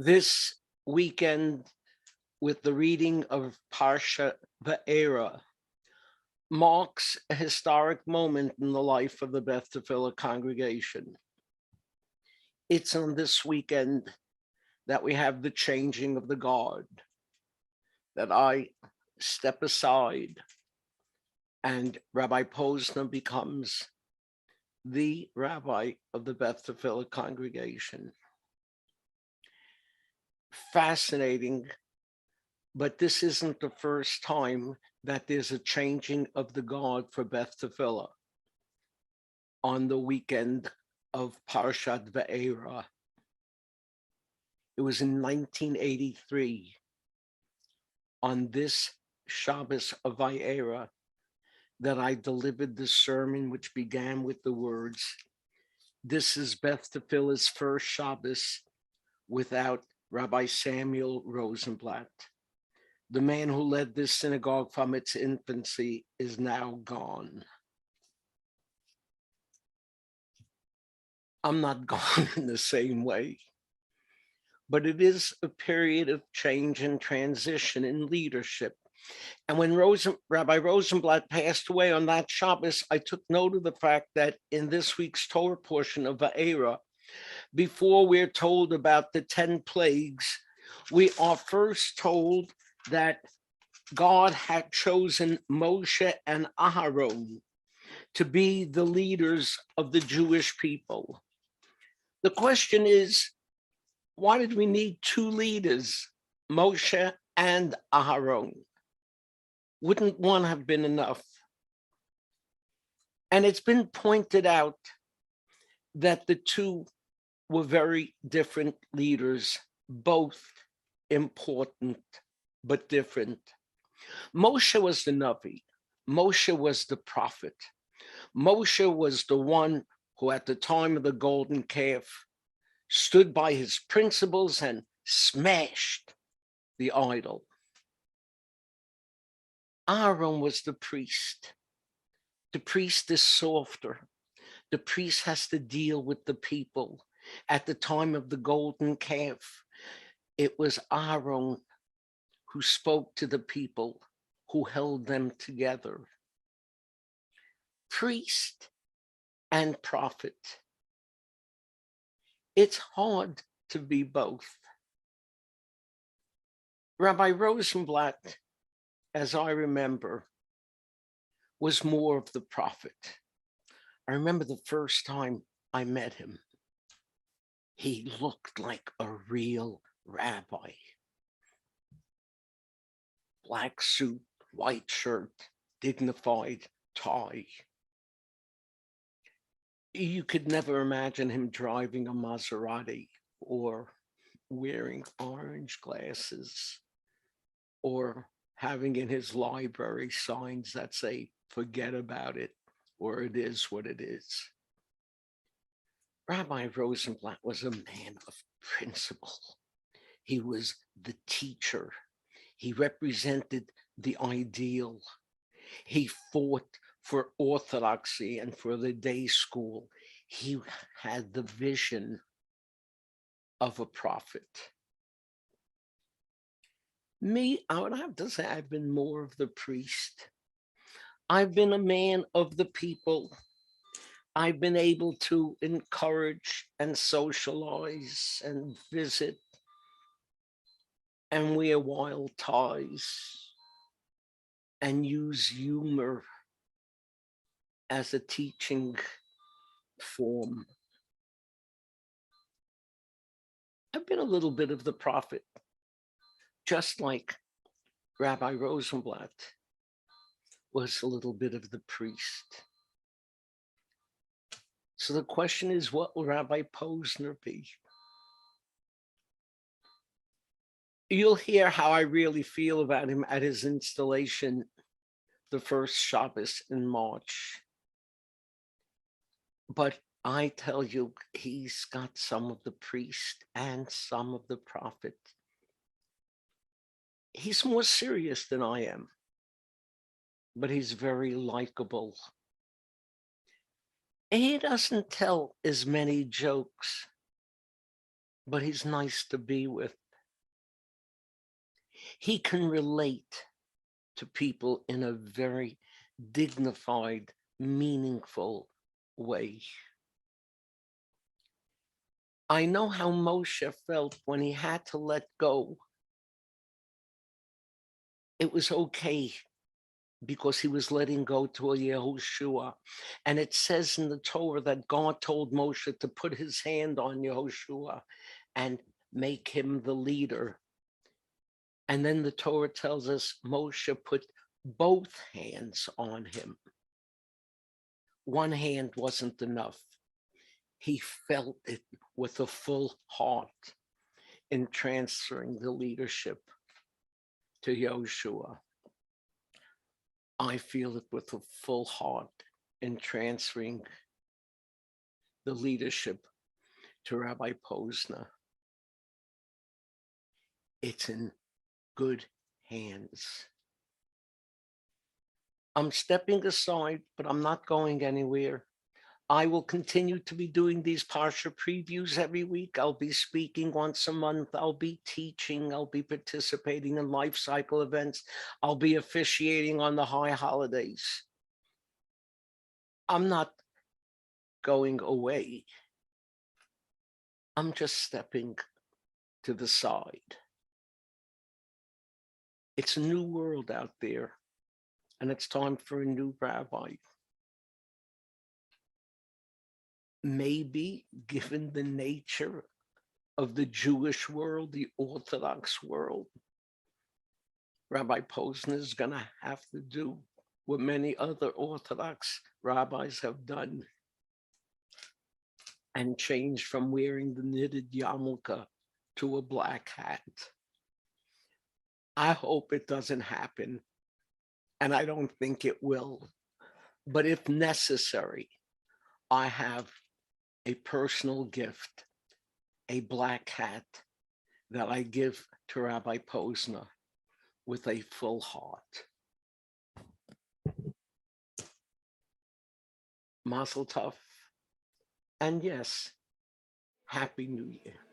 This weekend, with the reading of Parshah Va'era, marks a historic moment in the life of the Beth Tfiloh congregation. It's on this weekend that we have the changing of the guard, that I step aside and Rabbi Posner becomes the rabbi of the Beth Tfiloh congregation. Fascinating, but this isn't the first time that there's a changing of the guard for Beth Tfiloh on the weekend of Parashat Va'era. It was in 1983, on this Shabbos of Va'era, that I delivered the sermon, which began with the words, "This is Beth Tfiloh's first Shabbos without Rabbi Samuel Rosenblatt. The man who led this synagogue from its infancy is now gone." I'm not gone in the same way, but it is a period of change and transition in leadership. And when Rabbi Rosenblatt passed away on that Shabbos, I took note of the fact that in this week's Torah portion of Va'era, before we're told about the 10 plagues, we are first told that God had chosen Moshe and Aharon to be the leaders of the Jewish people. The question is, why did we need two leaders, Moshe and Aharon? Wouldn't one have been enough? And it's been pointed out that the two were very different leaders, both important but different. Moshe was the Navi. Moshe was the prophet. Moshe was the one who at the time of the golden calf stood by his principles and smashed the idol. Aaron was the priest. The priest is softer. The priest has to deal with the people. At the time of the golden calf, it was Aaron who spoke to the people, who held them together. Priest and prophet. It's hard to be both. Rabbi Rosenblatt, as I remember, was more of the prophet. I remember the first time I met him. He looked like a real rabbi. Black suit, white shirt, dignified tie. You could never imagine him driving a Maserati or wearing orange glasses or having in his library signs that say, "Forget about it," or "It is what it is." Rabbi Rosenblatt was a man of principle. He was the teacher. He represented the ideal. He fought for orthodoxy and for the day school. He had the vision of a prophet. Me, I would have to say I've been more of the priest. I've been a man of the people. I've been able to encourage and socialize and visit and wear wild ties and use humor as a teaching form. I've been a little bit of the prophet, just like Rabbi Rosenblatt was a little bit of the priest. So the question is, what will Rabbi Posner be? You'll hear how I really feel about him at his installation, the first Shabbos in March. But I tell you, he's got some of the priest and some of the prophet. He's more serious than I am, but he's very likable. He doesn't tell as many jokes, but he's nice to be with. He can relate to people in a very dignified, meaningful way. I know how Moshe felt when he had to let go. It was okay because he was letting go to a Yehoshua. And it says in the Torah that God told Moshe to put his hand on Yehoshua and make him the leader. And then the Torah tells us Moshe put both hands on him. One hand wasn't enough. He felt it with a full heart in transferring the leadership to Yehoshua. I feel it with a full heart in transferring the leadership to Rabbi Posner. It's in good hands. I'm stepping aside, but I'm not going anywhere. I will continue to be doing these Parsha previews every week. I'll be speaking once a month. I'll be teaching. I'll be participating in life cycle events. I'll be officiating on the high holidays. I'm not going away. I'm just stepping to the side. It's a new world out there, and it's time for a new rabbi. Maybe, given the nature of the Jewish world, the Orthodox world, Rabbi Posner is going to have to do what many other Orthodox rabbis have done and change from wearing the knitted yarmulke to a black hat. I hope it doesn't happen, and I don't think it will. But if necessary, I have a personal gift, a black hat that I give to Rabbi Posner with a full heart. Mazal tov, and yes, Happy New Year.